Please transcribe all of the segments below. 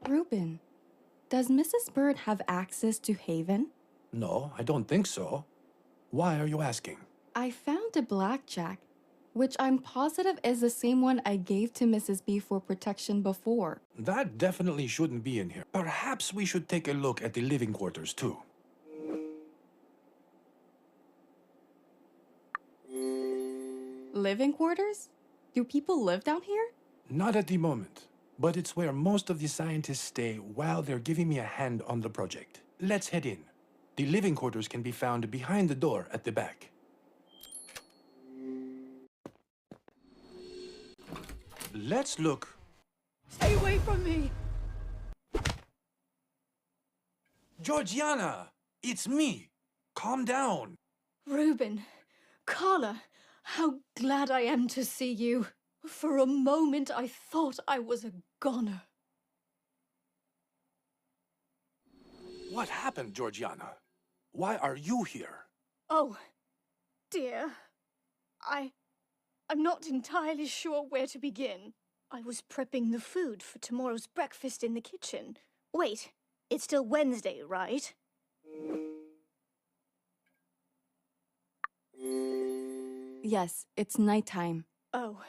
Reuben, does Mrs. Bird have access to Haven? No, I don't think so. Why are you asking? I found a blackjack, which I'm positive is the same one I gave to Mrs. B for protection before. That definitely shouldn't be in here. Perhaps we should take a look at the living quarters, too. Living quarters? Do people live down here? Not at the moment, but it's where most of the scientists stay while they're giving me a hand on the project. Let's head in. The living quarters can be found behind the door at the back. Let's look. Stay away from me! Georgiana! It's me! Calm down! Reuben, Carla, how glad I am to see you. For a moment I thought I was a goner. What happened, Georgiana? Why are you here? Oh, dear. I'm not entirely sure where to begin. I was prepping the food for tomorrow's breakfast in the kitchen. Wait, it's still Wednesday, right? Yes, it's nighttime. Oh,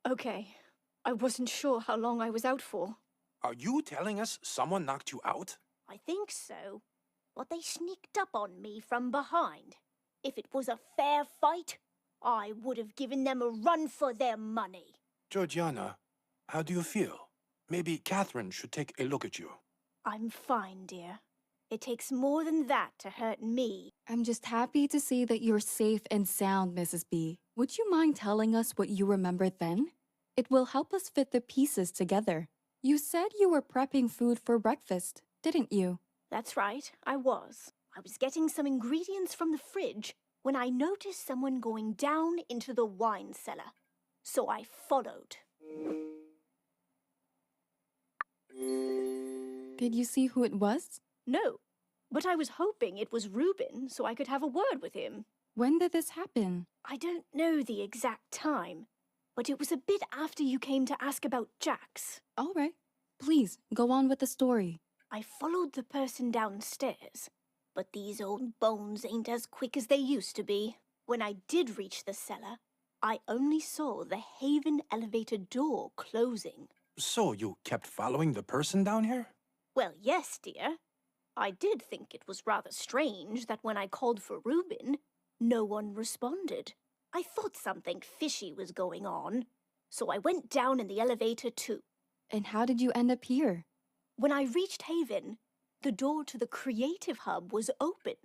okay. I wasn't sure how long I was out for. Are you telling us someone knocked you out? I think so. But they sneaked up on me from behind. If it was a fair fight, I would have given them a run for their money. Georgiana, how do you feel? Maybe Catherine should take a look at you. I'm fine, dear. It takes more than that to hurt me. I'm just happy to see that you're safe and sound, Mrs. B. Would you mind telling us what you remember then? It will help us fit the pieces together. You said you were prepping food for breakfast, didn't you? That's right, I was. I was getting some ingredients from the fridge when I noticed someone going down into the wine cellar. So I followed. Did you see who it was? No, but I was hoping it was Reuben so I could have a word with him. When did this happen? I don't know the exact time, but it was a bit after you came to ask about Jax. All right. Please, go on with the story. I followed the person downstairs, but these old bones ain't as quick as they used to be. When I did reach the cellar, I only saw the Haven elevator door closing. So you kept following the person down here? Well, yes, dear. I did think it was rather strange that when I called for Reuben, no one responded. I thought something fishy was going on, so I went down in the elevator too. And how did you end up here? When I reached Haven, the door to the Creative Hub was open.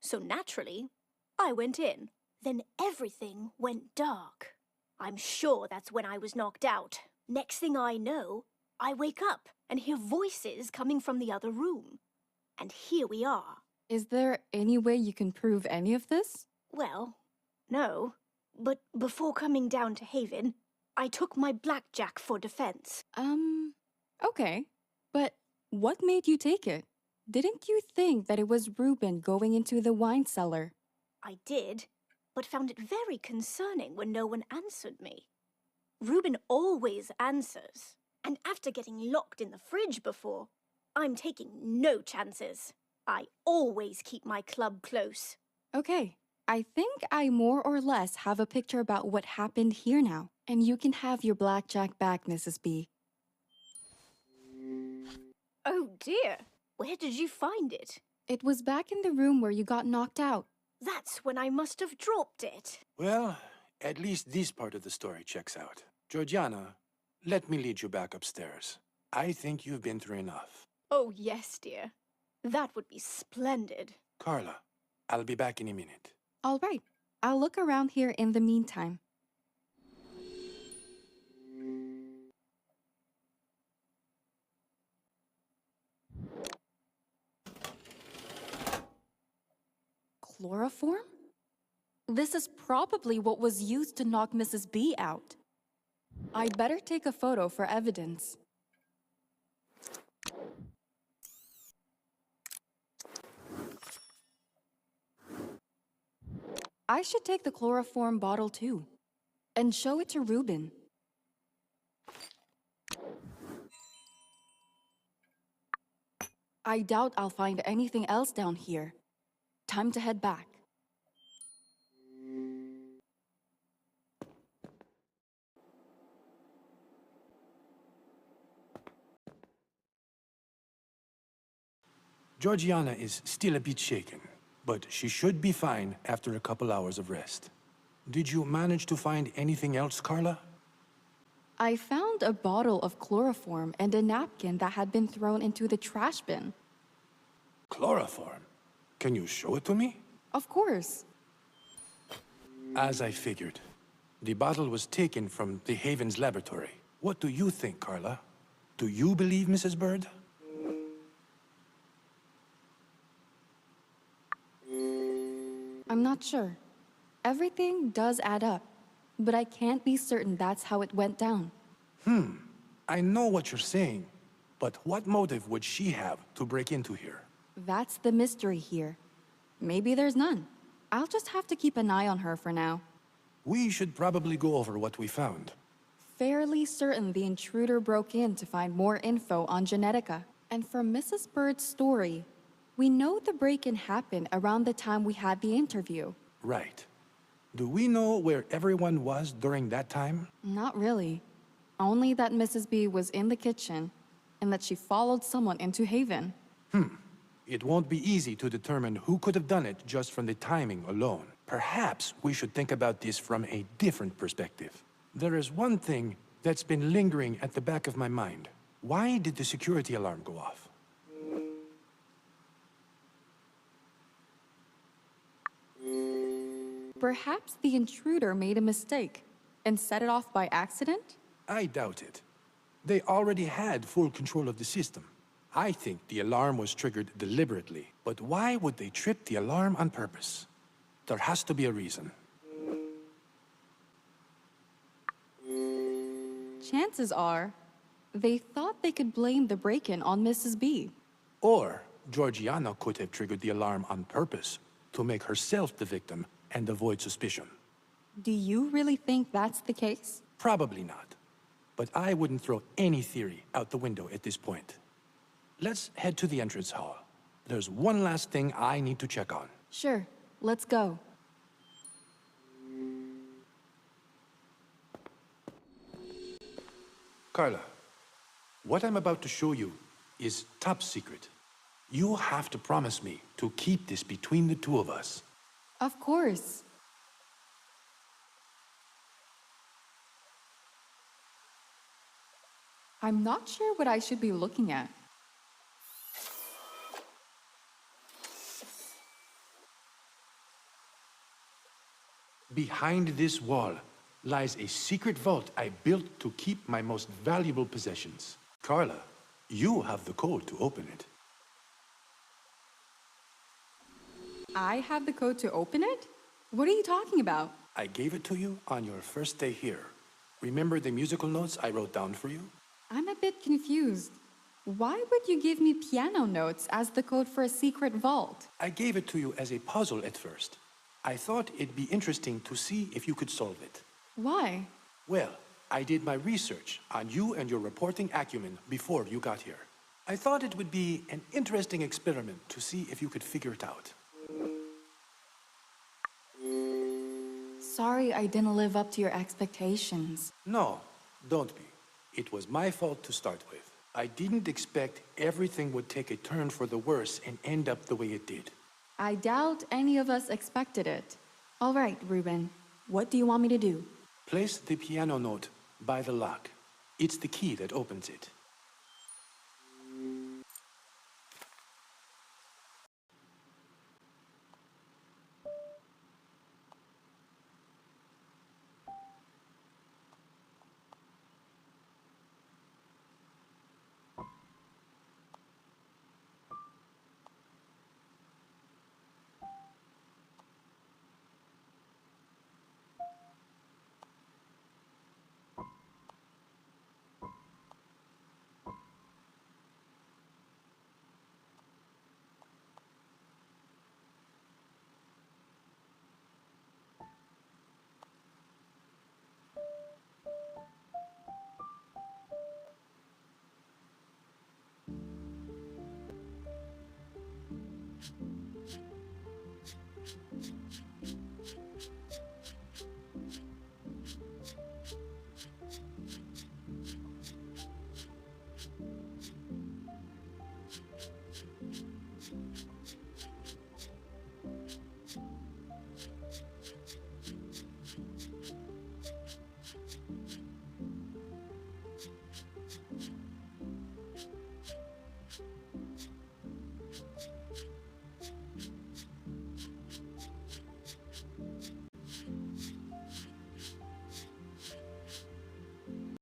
So naturally, I went in. Then everything went dark. I'm sure that's when I was knocked out. Next thing I know, I wake up and hear voices coming from the other room. And here we are. Is there any way you can prove any of this? Well, no. But before coming down to Haven, I took my blackjack for defense. Okay. But what made you take it? Didn't you think that it was Reuben going into the wine cellar? I did, but found it very concerning when no one answered me. Reuben always answers, and after getting locked in the fridge before, I'm taking no chances. I always keep my club close. Okay. I think I more or less have a picture about what happened here now. And you can have your blackjack back, Mrs. B. Oh dear, where did you find it? It was back in the room where you got knocked out. That's when I must have dropped it. Well, at least this part of the story checks out. Georgiana, let me lead you back upstairs. I think you've been through enough. Oh, yes, dear. That would be splendid. Carla, I'll be back in a minute. All right. I'll look around here in the meantime. Chloroform? This is probably what was used to knock Mrs. B out. I'd better take a photo for evidence. I should take the chloroform bottle too, and show it to Reuben. I doubt I'll find anything else down here. Time to head back. Georgiana is still a bit shaken, but she should be fine after a couple hours of rest. Did you manage to find anything else, Carla? I found a bottle of chloroform and a napkin that had been thrown into the trash bin. Chloroform? Can you show it to me? Of course. As I figured. The bottle was taken from the Havens laboratory. What do you think, Carla? Do you believe Mrs. Bird? I'm not sure. Everything does add up, but I can't be certain that's how it went down. I know what you're saying, but what motive would she have to break into here? That's the mystery here. Maybe there's none. I'll just have to keep an eye on her for now. We should probably go over what we found. Fairly certain the intruder broke in to find more info on Genetica. And from Mrs. Bird's story, we know the break-in happened around the time we had the interview. Right. Do we know where everyone was during that time? Not really. Only that Mrs. B was in the kitchen and that she followed someone into Haven. It won't be easy to determine who could have done it just from the timing alone. Perhaps we should think about this from a different perspective. There is one thing that's been lingering at the back of my mind. Why did the security alarm go off? Perhaps the intruder made a mistake and set it off by accident? I doubt it. They already had full control of the system. I think the alarm was triggered deliberately. But why would they trip the alarm on purpose? There has to be a reason. Chances are, they thought they could blame the break-in on Mrs. B. Or Georgiana could have triggered the alarm on purpose to make herself the victim and avoid suspicion. Do you really think that's the case? Probably not. But I wouldn't throw any theory out the window at this point. Let's head to the entrance hall. There's one last thing I need to check on. Sure, let's go. Carla, what I'm about to show you is top secret. You have to promise me to keep this between the two of us. Of course. I'm not sure what I should be looking at. Behind this wall lies a secret vault I built to keep my most valuable possessions. Carla, you have the code to open it. I have the code to open it? What are you talking about? I gave it to you on your first day here. Remember the musical notes I wrote down for you? I'm a bit confused. Why would you give me piano notes as the code for a secret vault? I gave it to you as a puzzle at first. I thought it'd be interesting to see if you could solve it. Why? Well, I did my research on you and your reporting acumen before you got here. I thought it would be an interesting experiment to see if you could figure it out. Sorry I didn't live up to your expectations. No, don't be. It was my fault to start with. I didn't expect everything would take a turn for the worse and end up the way it did. I doubt any of us expected it. All right, Ruben. What do you want me to do? Place the piano note by the lock. It's the key that opens it.